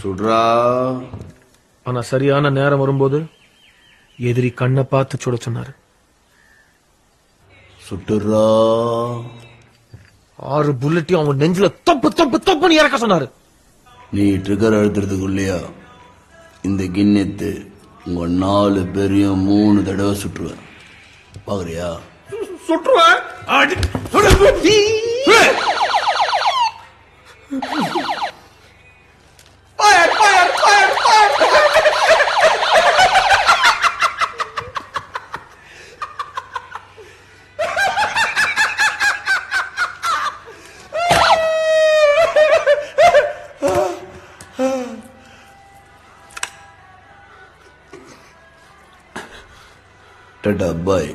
சுடுறா. ஆனா சரியான நேரம் வரும்போது எதிரி கண்ணை பார்த்து சுட சொன்னாரு. சுட்டுறா. 6 புல்லட்டையும் அவன் நெஞ்சில தொப்பு தொப்பு தொப்புன்னு இறக்க சொன்னாரு. நீ ட்ரிகர் அழுத்துறதுக்குள்ளயா இந்த கிண்ணெத்து உங்க 4 பேரையும் 3 தடவை சுட்டுருவேன். பாக்குறியா? சுற்றுவேன். டாடா பாய்.